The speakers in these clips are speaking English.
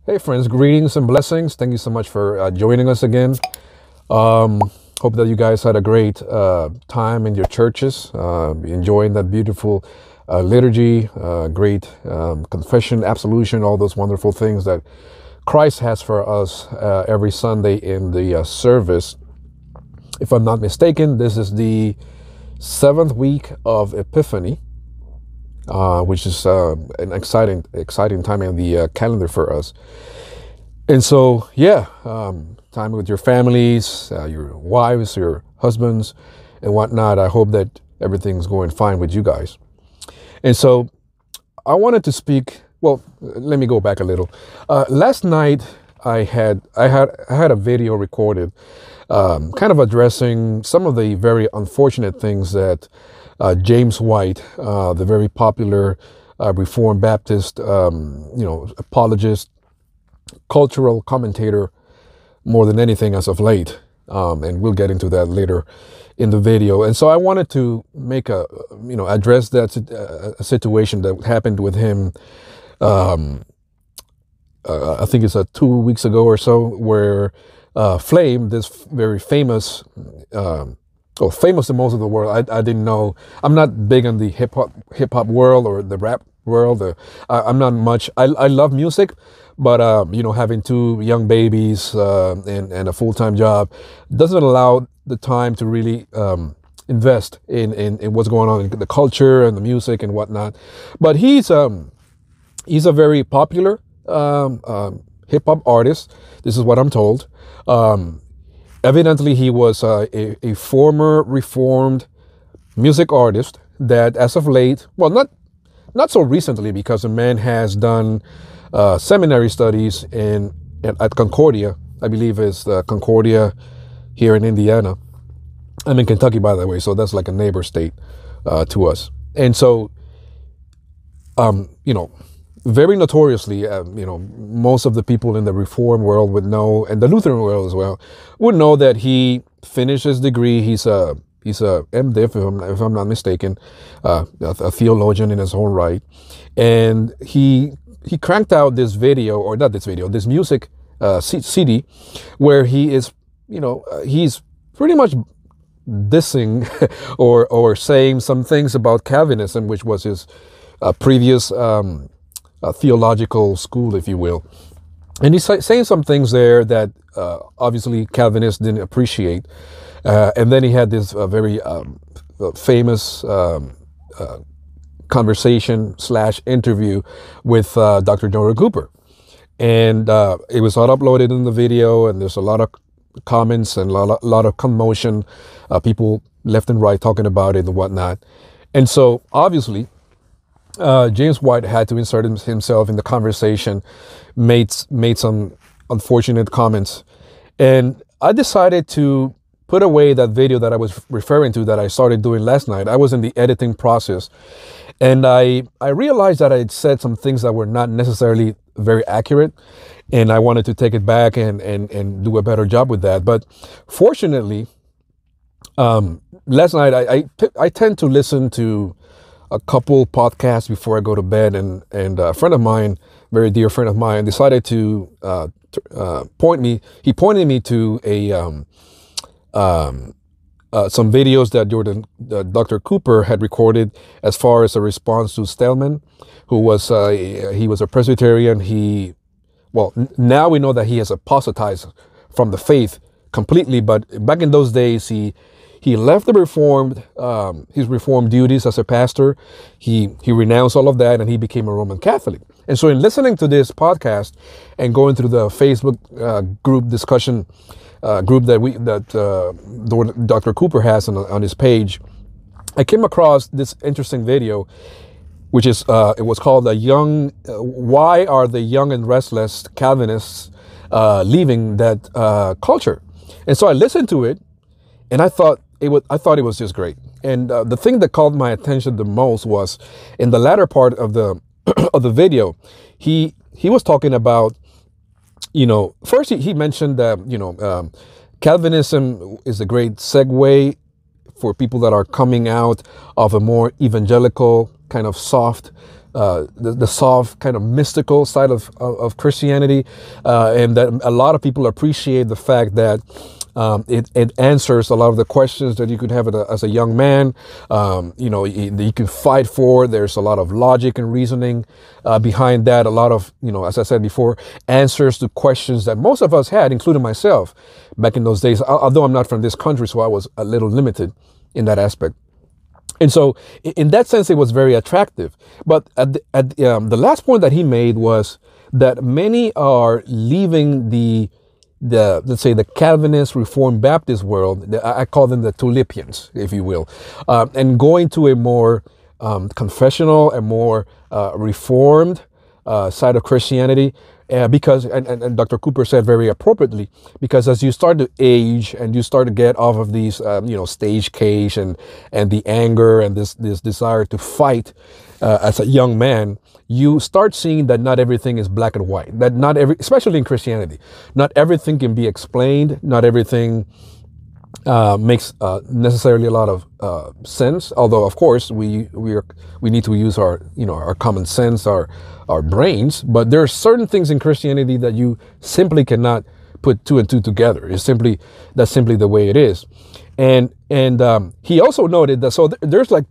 Hey friends, greetings and blessings. Thank you so much for joining us again. Um, Hope that you guys had a great time in your churches, enjoying that beautiful liturgy, great confession, absolution, all those wonderful things that Christ has for us every Sunday in the service. If I'm not mistaken, this is the seventh week of Epiphany, which is an exciting time in the calendar for us. And so, yeah, time with your families, your wives, your husbands, and whatnot. I hope that everything's going fine with you guys. And so, I wanted to speak. Well, let me go back a little. Last night, I had a video recorded, kind of addressing some of the very unfortunate things that James White, the very popular Reformed Baptist, apologist, cultural commentator more than anything as of late, and we'll get into that later in the video. And so I wanted to make address that a situation that happened with him. I think it's 2 weeks ago or so, where Flame, this very famous, famous to most of the world. I didn't know. I'm not big on the hip hop world or the rap world. I'm not much. I love music, but having two young babies and a full-time job doesn't allow the time to really invest in what's going on in the culture and the music and whatnot. But he's a very popular hip hop artist. This is what I'm told. Evidently, he was a former Reformed music artist that, as of late, well, not so recently, because the man has done seminary studies at Concordia. I believe it's Concordia here in Indiana. I'm in Kentucky, by the way, so that's like a neighbor state to us. And so, very notoriously, most of the people in the Reform world would know, and the Lutheran world as well, would know that he finished his degree. He's a MDiv, if I'm not mistaken, a theologian in his own right, and he cranked out this video, or not this video, this music CD, where he is, he's pretty much dissing or saying some things about Calvinism, which was his previous theological school, if you will. And he's saying some things there that obviously Calvinists didn't appreciate. And then he had this very famous conversation / interview with Dr. Donald Cooper. And it was all uploaded in the video, and there's a lot of comments and a lot of commotion, people left and right talking about it and whatnot. And so obviously, James White had to insert himself in the conversation, made some unfortunate comments, and I decided to put away that video that I was referring to that I started doing last night. I was in the editing process, and I realized that I had said some things that were not necessarily very accurate, and I wanted to take it back and do a better job with that. But fortunately, last night I tend to listen to a couple podcasts before I go to bed, and a friend of mine, very dear friend of mine, decided to point me to some videos that Dr. Cooper had recorded, as far as a response to Stellman, who was he was a Presbyterian. Now we know that he has apostatized from the faith completely, but back in those days he left the his Reformed duties as a pastor. He renounced all of that, and he became a Roman Catholic. And so, in listening to this podcast and going through the Facebook group discussion group that Dr. Cooper has on his page, I came across this interesting video, which is it was called "Why Are the Young and Restless Calvinists Leaving That Culture?" And so I listened to it, and I thought it was just great. And the thing that called my attention the most was in the latter part of the of the video. He was talking about, first he mentioned that Calvinism is a great segue for people that are coming out of a more evangelical, kind of soft the soft kind of mystical side of Christianity, and that a lot of people appreciate the fact that it answers a lot of the questions that you could have as a young man. You can fight for. There's a lot of logic and reasoning behind that. A lot of, as I said before, answers to questions that most of us had, including myself, back in those days. Although I'm not from this country, so I was a little limited in that aspect. And so in that sense, it was very attractive. But the last point that he made was that many are leaving let's say the Calvinist Reformed Baptist world. I call them the Tulipians, if you will, and going to a more confessional and more reformed side of Christianity. Because, and Dr. Cooper said very appropriately, because as you start to age and you start to get off of these, stage cage and the anger and this desire to fight as a young man, you start seeing that not everything is black and white. That especially in Christianity, not everything can be explained. Not everything makes necessarily a lot of sense. Although, of course, we need to use our common sense, our brains. But there are certain things in Christianity that you simply cannot put two and two together. That's simply the way it is. And he also noted that there's like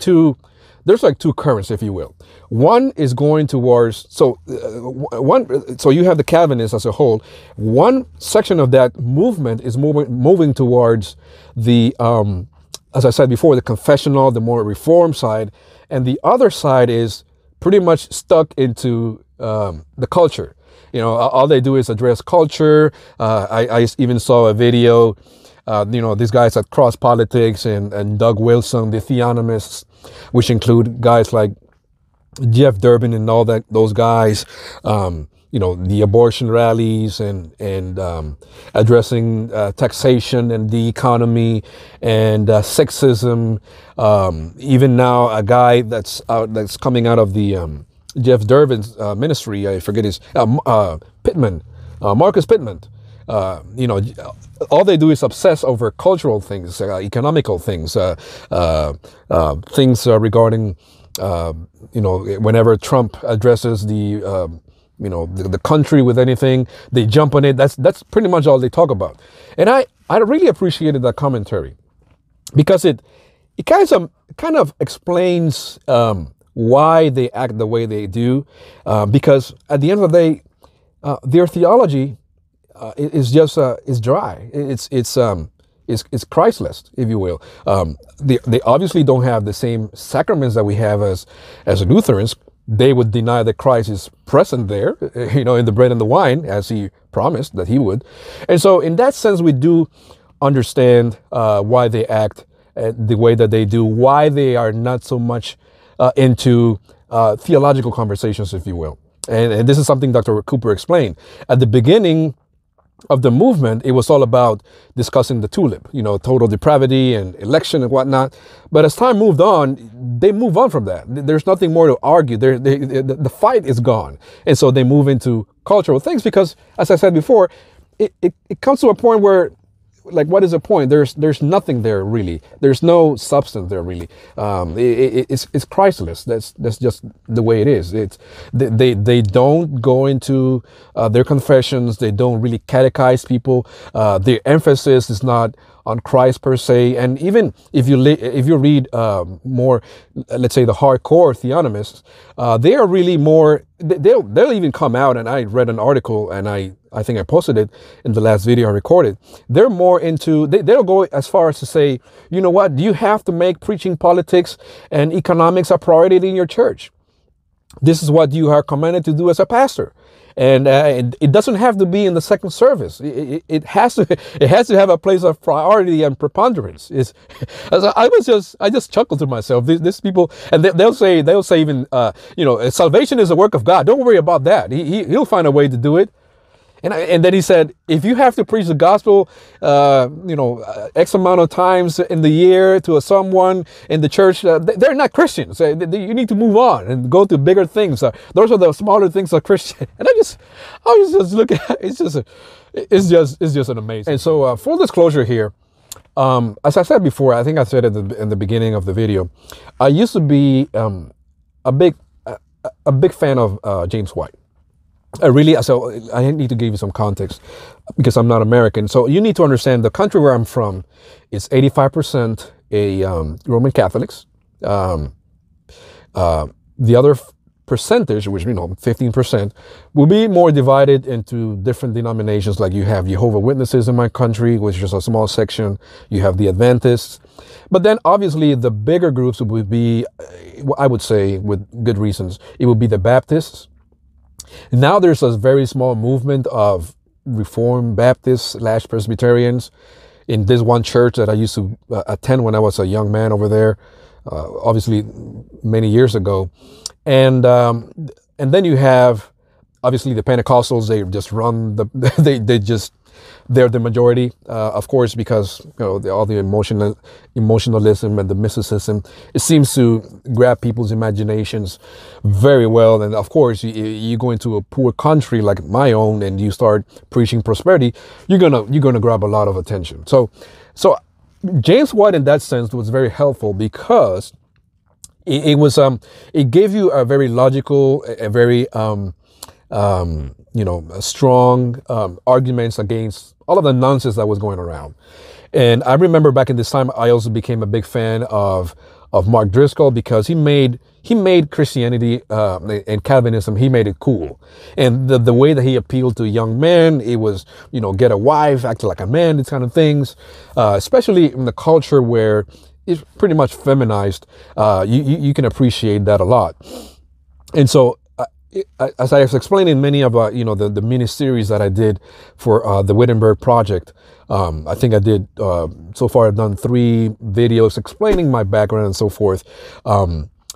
two currents, if you will. One is going towards so you have the Calvinists as a whole. One section of that movement is moving towards the as I said before, the confessional, the more reformed side, and the other side is pretty much stuck into the culture. All they do is address culture. I even saw a video. These guys at Cross Politics and Doug Wilson, the theonomists, which include guys like Jeff Durbin and all those guys, the abortion rallies and addressing taxation and the economy and sexism. Even now, a guy that's coming out of the Jeff Durbin's ministry, I forget his Pittman, Marcus Pittman. All they do is obsess over cultural things, economical things, things regarding, whenever Trump addresses the country with anything, they jump on it. That's pretty much all they talk about. And I really appreciated that commentary because it kind of explains why they act the way they do. Because at the end of the day, their theology is just is dry. It's Christless, if you will. They obviously don't have the same sacraments that we have as Lutherans. They would deny that Christ is present there, in the bread and the wine, as he promised that he would. And so in that sense, we do understand why they act the way that they do, why they are not so much into theological conversations, if you will. And this is something Dr. Cooper explained. At the beginning of the movement, it was all about discussing the tulip, total depravity and election and whatnot. But as time moved on, they move on from that. There's nothing more to argue. The fight is gone. And so they move into cultural things because, as I said before, it comes to a point where, like, what is the point? There's nothing there really. There's no substance there really. It's Christless. That's just the way it is. They don't go into their confessions. They don't really catechize people. Their emphasis is not on Christ per se. And even if you read more, let's say the hardcore theonomists, they are really more. They'll even come out, and I read an article, and I think I posted it in the last video I recorded. They're more into, they'll go as far as to say, you know what, you have to make preaching politics and economics a priority in your church. This is what you are commanded to do as a pastor. And it doesn't have to be in the second service. It has to have a place of priority and preponderance. I just chuckled to myself. These people, and they'll say even salvation is a work of God. Don't worry about that. He'll find a way to do it. And then he said, if you have to preach the gospel, X amount of times in the year to someone in the church, they're not Christians. You need to move on and go to bigger things. Those are the smaller things of Christian. And I was just looking at it. It's just an amazing. And so full disclosure here, as I said before, I think I said it in the beginning of the video, I used to be a big a big fan of James White. So I need to give you some context because I'm not American. So you need to understand the country where I'm from is 85% Roman Catholics. The other percentage, which 15%, will be more divided into different denominations. Like you have Jehovah's Witnesses in my country, which is a small section. You have the Adventists. But then obviously the bigger groups would be, I would say with good reasons, it would be the Baptists. Now there's a very small movement of Reformed Baptists / Presbyterians in this one church that I used to attend when I was a young man over there, obviously many years ago. And then you have obviously the Pentecostals. They just run they're the majority, of course, because all the emotionalism and the mysticism, it seems to grab people's imaginations very well. And of course, you go into a poor country like my own and you start preaching prosperity, you're gonna grab a lot of attention. So James White in that sense was very helpful because it gave you a very logical, a very strong arguments against all of the nonsense that was going around. And I remember back in this time, I also became a big fan of Mark Driscoll because he made Christianity and Calvinism, he made it cool. And the way that he appealed to young men, it was, get a wife, act like a man, these kind of things, especially in the culture where it's pretty much feminized. You can appreciate that a lot. And so, as I was explaining in many of the mini series that I did for the Wittenberg Project, I think I did so far I've done 3 videos explaining my background and so forth.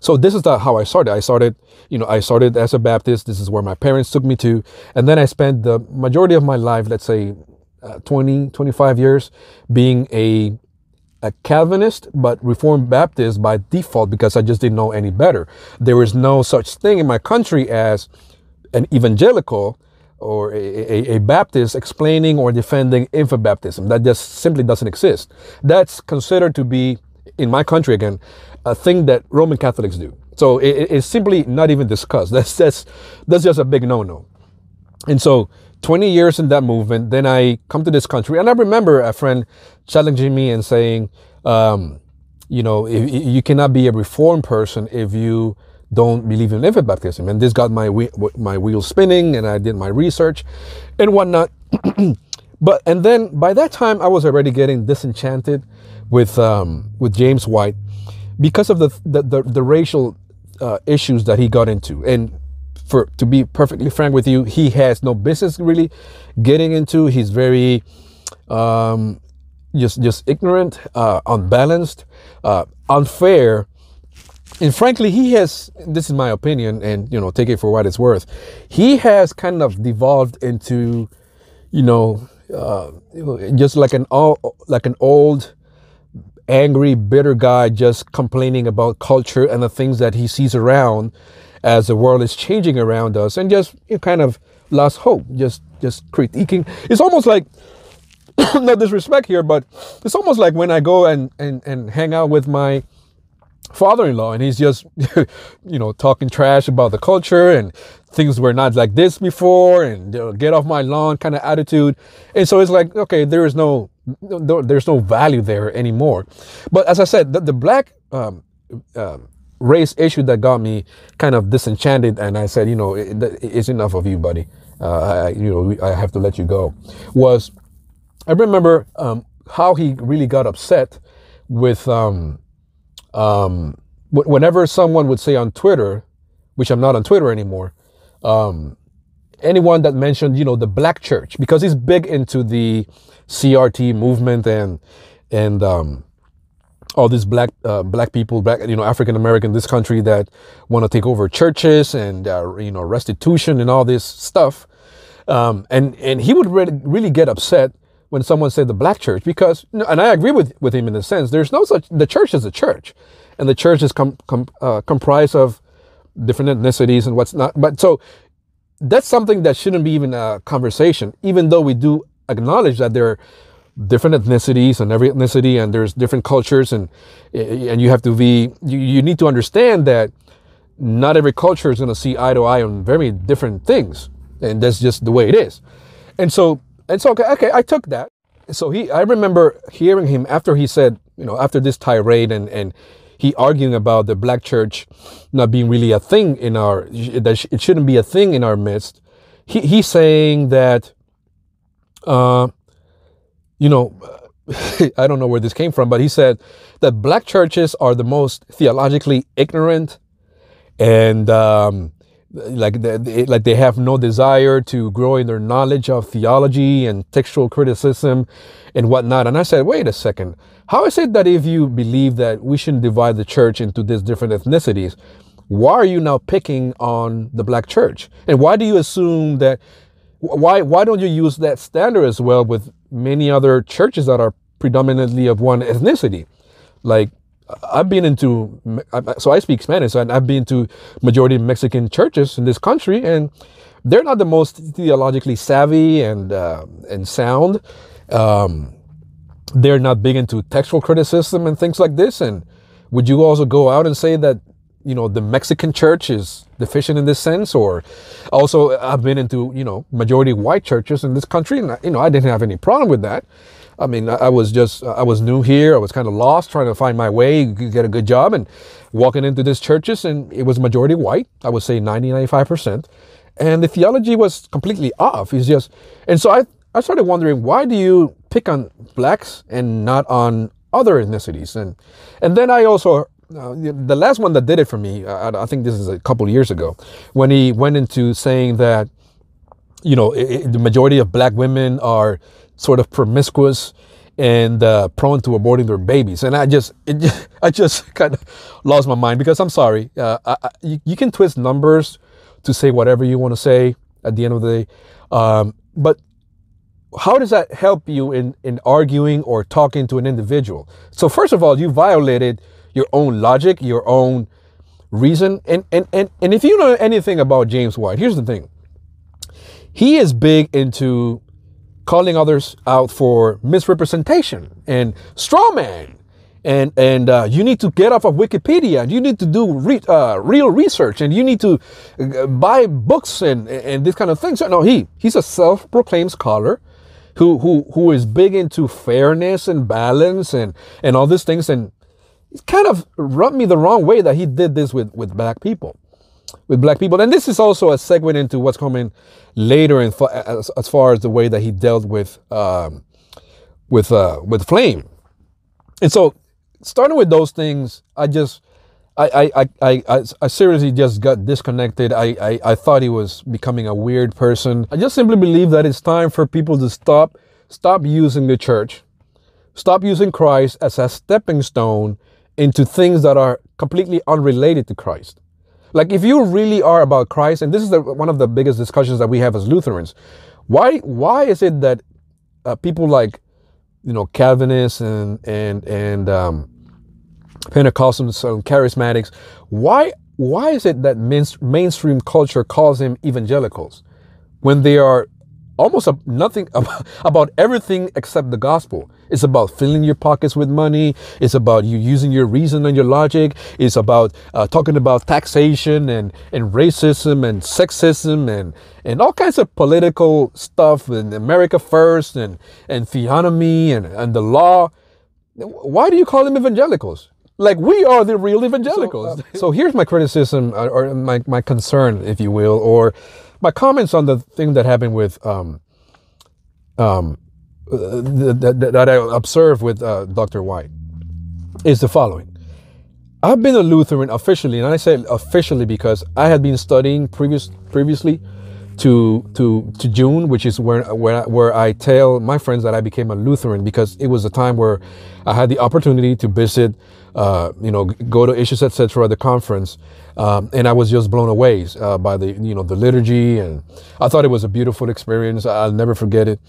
So this is how I started. I started as a Baptist. This is where my parents took me to, and then I spent the majority of my life, let's say 25 years, being a Calvinist, but Reformed Baptist by default because I just didn't know any better. There is no such thing in my country as an evangelical or a Baptist explaining or defending infant baptism. That just simply doesn't exist. That's considered to be, in my country again, a thing that Roman Catholics do. So it's simply not even discussed. That's just a big no-no. And so 20 years in that movement, then I come to this country, and I remember a friend challenging me and saying, you cannot be a Reformed person if you don't believe in infant baptism. And this got my wheels spinning, and I did my research and whatnot. And then by that time, I was already getting disenchanted with James White because of the racial issues that he got into. And to be perfectly frank with you, he has no business really getting into. He's very just ignorant, unbalanced, unfair. And frankly, he has, this is my opinion, and take it for what it's worth, he has kind of devolved into, just like an old angry, bitter guy just complaining about culture and the things that he sees around as the world is changing around us, and just kind of lost hope, just critiquing. It's almost like, no disrespect here, but it's almost like when I go and hang out with my father-in-law and he's just, talking trash about the culture and things were not like this before, and get off my lawn kind of attitude. And so it's like, okay, there's no value there anymore. But as I said, the black race issue that got me kind of disenchanted, and I said, it's enough of you, buddy. I have to let you go. Was I remember how he really got upset with whenever someone would say on Twitter, which I'm not on Twitter anymore, anyone that mentioned the black church, because he's big into the CRT movement and all these black people, African American, this country that want to take over churches and restitution and all this stuff, and he would really get upset when someone said the black church, because, and I agree with him in a sense, there's no such, the church is a church, and the church is comprised of different ethnicities and what's not. But so that's something that shouldn't be even a conversation, even though we do acknowledge that there are different ethnicities and every ethnicity, and there's different cultures, and you have to be, you need to understand that not every culture is going to see eye to eye on very different things, and that's just the way it is. And so okay, I took that. So I remember hearing him after he said, after this tirade and he arguing about the black church not being really a thing that it shouldn't be a thing in our midst. He's saying that, I don't know where this came from, but he said that black churches are the most theologically ignorant, and like they have no desire to grow in their knowledge of theology and textual criticism and whatnot. And I said, wait a second, how is it that if you believe that we shouldn't divide the church into these different ethnicities, why are you now picking on the black church? And why do you assume that, why don't you use that standard as well with many other churches that are predominantly of one ethnicity? Like, I've been into, so I speak Spanish, and I've been to majority of Mexican churches in this country, and they're not the most theologically savvy and sound. They're not big into textual criticism and things like this. And would you also go out and say that, the Mexican church is deficient in this sense? Or also, I've been into, majority white churches in this country, and, I didn't have any problem with that. I mean, I was new here. I was kind of lost, trying to find my way, get a good job, and walking into these churches, and it was majority white. I would say 95%. And the theology was completely off. And so I started wondering, why do you pick on blacks and not on other ethnicities? And then I also, the last one that did it for me, I think this is a couple years ago, when he went into saying that, the majority of black women are sort of promiscuous and prone to aborting their babies. And I just kind of lost my mind, because I'm sorry, you can twist numbers to say whatever you want to say at the end of the day. But how does that help you in arguing or talking to an individual? So first of all, you violated your own logic, your own reason. And if you know anything about James White, here's the thing. He is big into calling others out for misrepresentation and straw man. And you need to get off of Wikipedia, and you need to do real research, and you need to buy books and this kind of thing. So no, he's a self-proclaimed scholar who is big into fairness and balance and all these things. And he kind of rubbed me the wrong way that he did this with black people. And this is also a segue into what's coming later as far as the way that he dealt with Flame. And so, starting with those things, I seriously just got disconnected. I thought he was becoming a weird person. I just simply believe that it's time for people to stop using the church, stop using Christ as a stepping stone into things that are completely unrelated to Christ. Like, if you really are about Christ, and this is one of the biggest discussions that we have as Lutherans, why is it that people like, Calvinists and Pentecostals and Charismatics, why is it that mainstream culture calls them evangelicals when they are almost nothing about everything except the gospel? It's about filling your pockets with money. It's about you using your reason and your logic. It's about talking about taxation and racism and sexism and all kinds of political stuff, and America first and theonomy and the law. Why do you call them evangelicals? Like, we are the real evangelicals. So here's my criticism, or my concern, if you will, or my comments on the thing that happened with that I observed with Dr. White is the following. I've been a Lutheran officially, and I say officially because I had been studying previously to June, which is where I tell my friends that I became a Lutheran, because it was a time where I had the opportunity to visit, go to Issues Etc., the conference, and I was just blown away by the liturgy, and I thought it was a beautiful experience. I'll never forget it.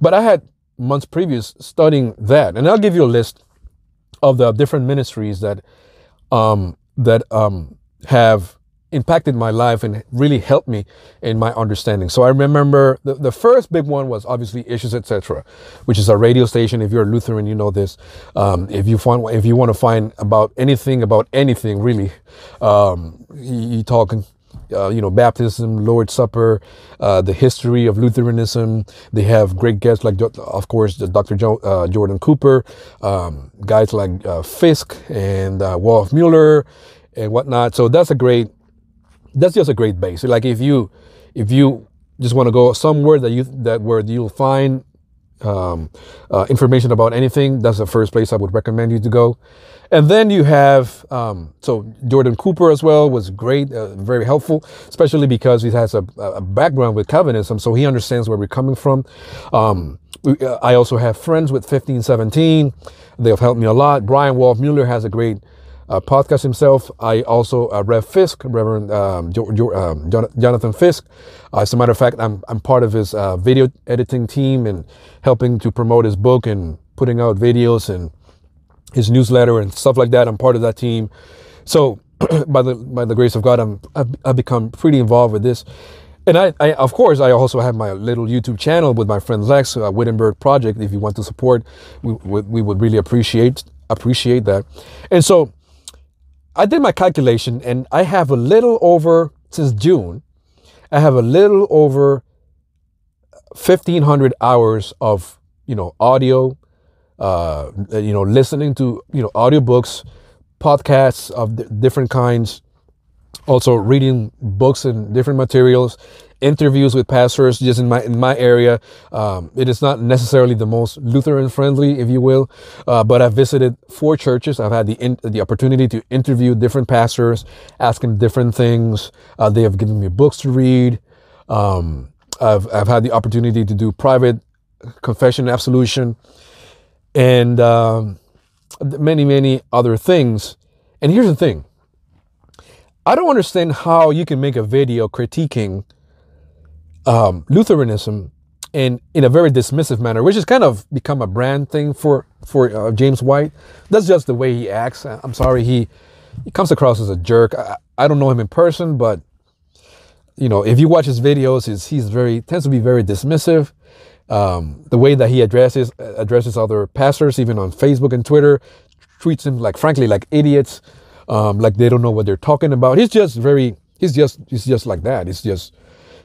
But I had months previous studying that, and I'll give you a list of the different ministries that have impacted my life and really helped me in my understanding. So I remember the first big one was obviously Issues, Etc., which is a radio station. If you're a Lutheran, you know this. If you want to find about anything really, you talking, baptism, Lord's Supper, the history of Lutheranism. They have great guests like, of course, Dr. Jordan Cooper, guys like Fisk and Wolf Mueller and whatnot. So that's just a great base. Like if you just want to go somewhere where you'll find information about anything, that's the first place I would recommend you to go. And then you have so Jordan Cooper as well was great, very helpful, especially because he has a background with Calvinism, so he understands where we're coming from. I also have friends with 1517. They've helped me a lot. Brian Wolf Mueller has a great podcast himself. I also Reverend Jonathan Fisk. As a matter of fact, I'm part of his video editing team and helping to promote his book and putting out videos and his newsletter and stuff like that. I'm part of that team. So by the grace of God, I've become pretty involved with this. And I of course, I also have my little YouTube channel with my friend Lex, Wittenberg Project. If you want to support, we would really appreciate that. And so I did my calculation, and I have a little over, since June, I have a little over 1,500 hours of, audio, listening to, audiobooks, podcasts of different kinds, also reading books and different materials, interviews with pastors just in my area. It is not necessarily the most Lutheran friendly, if you will, but I've visited 4 churches. I've had the opportunity to interview different pastors, asking different things. They have given me books to read. I've had the opportunity to do private confession and absolution, and many other things. And here's the thing. I don't understand how you can make a video critiquing Lutheranism in a very dismissive manner, which has kind of become a brand thing for James White. That's just the way he acts. I'm sorry, he comes across as a jerk. I don't know him in person, but if you watch his videos, he tends to be very dismissive. The way that he addresses other pastors, even on Facebook and Twitter, treats them frankly like idiots, like they don't know what they're talking about. He's just like that. It's just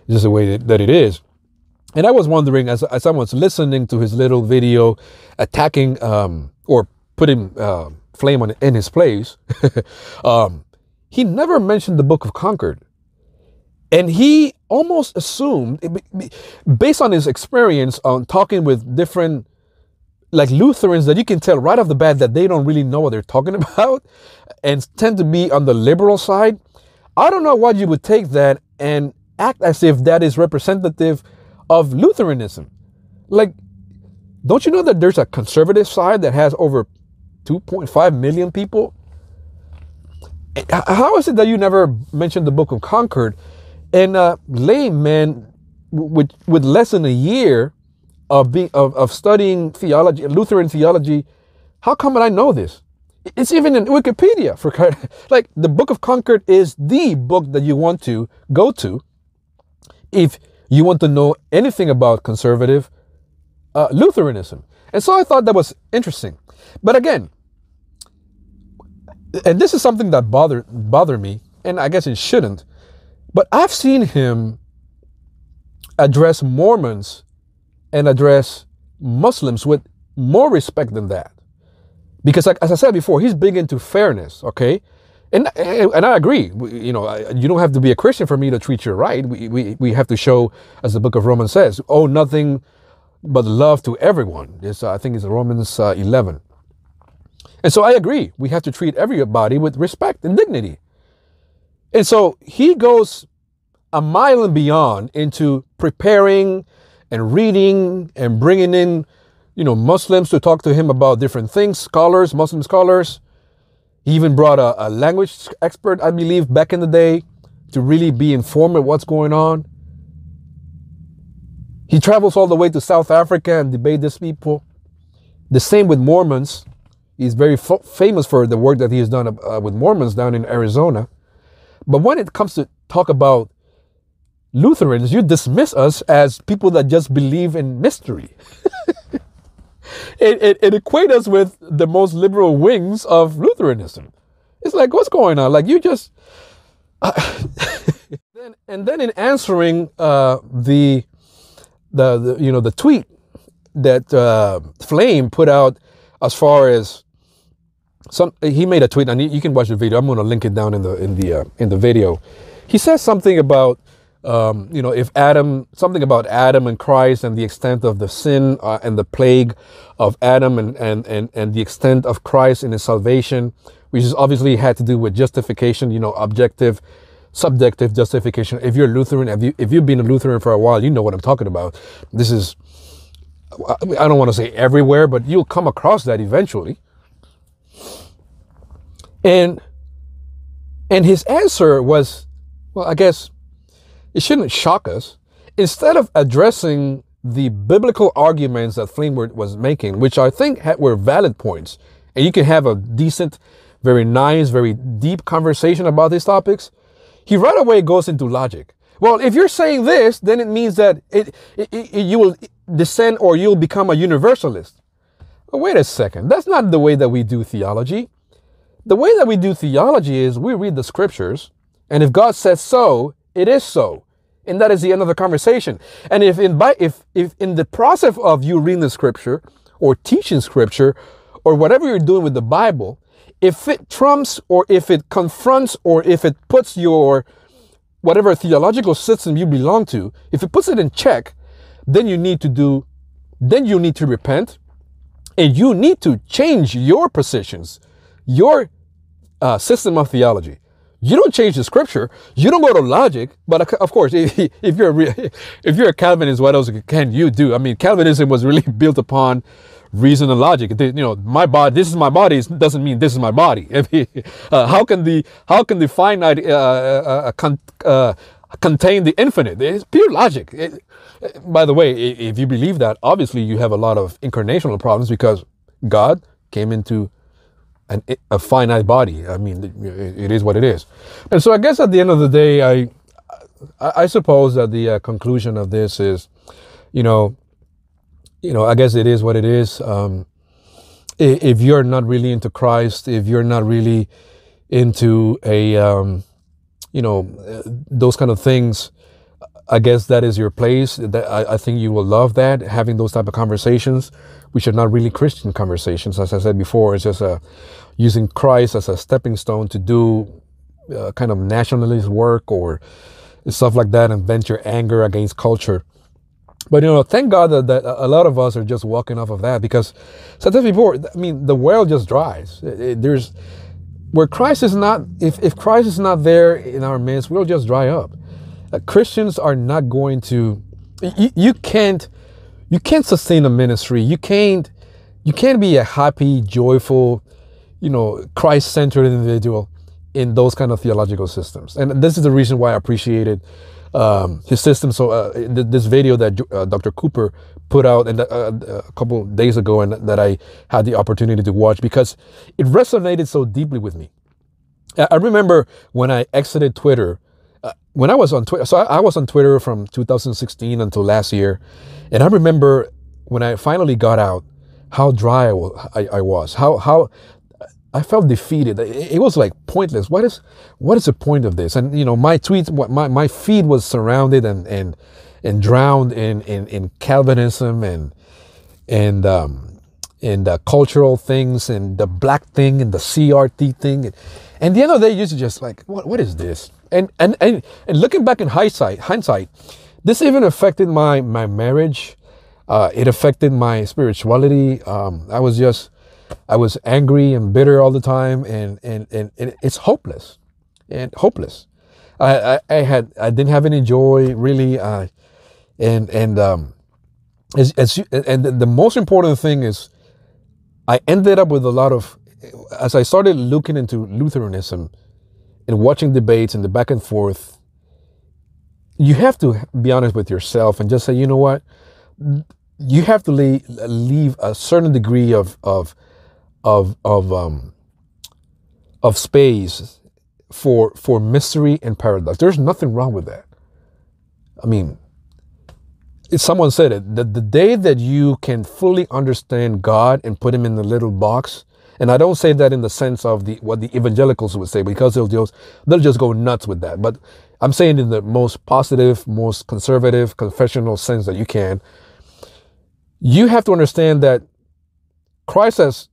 the way that it is. And I was wondering, as I was listening to his little video attacking or putting flame in his place, he never mentioned the Book of Concord. And he almost assumed, based on his experience on talking with different Lutherans, that you can tell right off the bat that they don't really know what they're talking about and tend to be on the liberal side. I don't know why you would take that and act as if that is representative of Lutheranism. Don't you know that there's a conservative side that has over 2.5 million people? How is it that you never mentioned the Book of Concord? And a layman with less than a year of studying theology, Lutheran theology, how come I know this? It's even in Wikipedia. The Book of Concord is the book that you want to go to if you want to know anything about conservative Lutheranism. And so I thought that was interesting. But again, and this is something that bothered me, and I guess it shouldn't, but I've seen him address Mormons and address Muslims with more respect than that. Because as I said before, he's big into fairness, okay? And I agree. You don't have to be a Christian for me to treat you right. We have to show, as the book of Romans says, owe nothing but love to everyone. I think it's Romans 11. And so I agree. We have to treat everybody with respect and dignity. And so he goes a mile and beyond into preparing and reading and bringing in, Muslims to talk to him about different things, Muslim scholars. He even brought a language expert, I believe, back in the day to really be informed of what's going on. He travels all the way to South Africa and debates these people. The same with Mormons. He's very famous for the work that he has done with Mormons down in Arizona. But when it comes to talk about Lutherans, you dismiss us as people that just believe in mystery. It equates us with the most liberal wings of Lutheranism. It's like, what's going on? Like, you just... and then in answering the tweet that Flame put out, as far as he made a tweet, and you can watch the video. I'm going to link it down in the video. He says something about if something about Adam and Christ and the extent of the sin and the plague of Adam and the extent of Christ in his salvation, which is obviously had to do with justification, objective, subjective justification. If you're Lutheran, if you've been a Lutheran for a while, you know what I'm talking about. This is, I don't want to say everywhere, but you'll come across that eventually. And his answer was, well, I guess it shouldn't shock us. Instead of addressing the biblical arguments that Flame was making, which I think were valid points, and you can have a decent, very nice, very deep conversation about these topics, he right away goes into logic. Well, if you're saying this, then it means that you will descend or you'll become a universalist. Well, wait a second. That's not the way that we do theology. The way that we do theology is we read the scriptures, and if God says so, it is so. And that is the end of the conversation. And if in the process of you reading the scripture or teaching scripture or whatever you're doing with the Bible, if it trumps or if it confronts or if it puts your whatever theological system you belong to, if it puts it in check, then you need to repent, and you need to change your positions, your system of theology. You don't change the scripture. You don't go to logic. But of course, if you're a Calvinist, what else can you do? I mean, Calvinism was really built upon reason and logic. My body. This is my body. Doesn't mean this is my body. How can the finite contain the infinite? It's pure logic. By the way, if you believe that, obviously you have a lot of incarnational problems, because God came into a finite body. I mean, it is what it is. And so I guess at the end of the day, I suppose that the conclusion of this is, I guess it is what it is. If you're not really into Christ, if you're not really into those kind of things, I guess that is your place. I think you will love that, having those type of conversations, which are not really Christian conversations. As I said before, it's just using Christ as a stepping stone to do kind of nationalist work or stuff like that, and vent your anger against culture. But, thank God that a lot of us are just walking off of that, because sometimes before, I mean, the well just dries. There's where Christ is not, if Christ is not there in our midst, we'll just dry up. Christians are not going to, you can't sustain a ministry. You can't be a happy, joyful, Christ-centered individual in those kind of theological systems. And this is the reason why I appreciated his system. So this video that Dr. Cooper put out a couple of days ago, and that I had the opportunity to watch, because it resonated so deeply with me. I remember when I exited Twitter, when I was on Twitter, so I was on Twitter from 2016 until last year. And I remember when I finally got out, how dry I was, how I felt defeated. It was like pointless. What is the point of this? And my tweets, my feed was surrounded and drowned in Calvinism and cultural things and the black thing and the CRT thing. And at the end of the day, you just like, what is this? And looking back in hindsight, this even affected my marriage. It affected my spirituality. I was angry and bitter all the time, and it's hopeless. I didn't have any joy really. And the most important thing is, I ended up with a lot of, as I started looking into Lutheranism and watching debates and the back and forth, you have to be honest with yourself and just say, you know what, you have to leave a certain degree of space for mystery and paradox. There's nothing wrong with that. I mean, someone said it, that the day that you can fully understand God and put him in the little box, and I don't say that in the sense of what the evangelicals would say, because they'll just go nuts with that. But I'm saying in the most positive, most conservative, confessional sense that you can. You have to understand that Christ has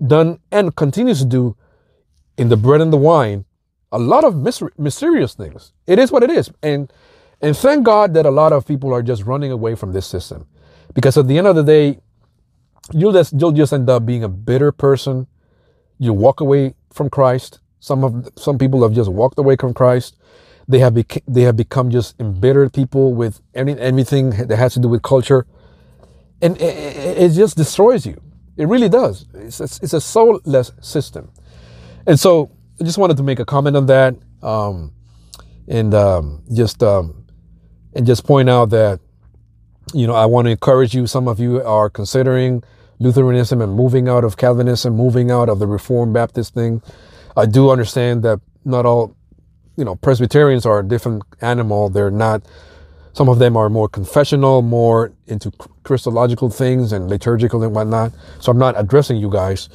done and continues to do in the bread and the wine a lot of mysterious things. It is what it is. And thank God that a lot of people are just running away from this system, because at the end of the day, you'll just end up being a bitter person. You walk away from Christ. Some people have just walked away from Christ. They have become just embittered people with anything that has to do with culture, and it just destroys you. It really does. It's a soulless system. And so I just wanted to make a comment on that, and just point out that, I want to encourage you. Some of you are considering Lutheranism and moving out of Calvinism, moving out of the Reformed Baptist thing. I do understand that not all, Presbyterians are a different animal. They're not, some of them are more confessional, more into Christological things and liturgical and whatnot. So I'm not addressing you guys,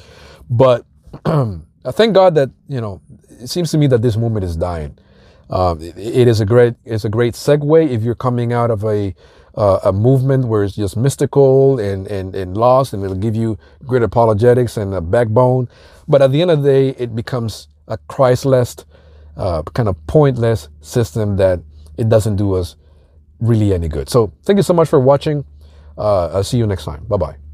but I thank God that, it seems to me that this movement is dying. It's a great segue if you're coming out of a movement where it's just mystical and lost, and it'll give you great apologetics and a backbone. But at the end of the day, it becomes a Christless, kind of pointless system that it doesn't do us really any good. So thank you so much for watching. I'll see you next time. Bye-bye.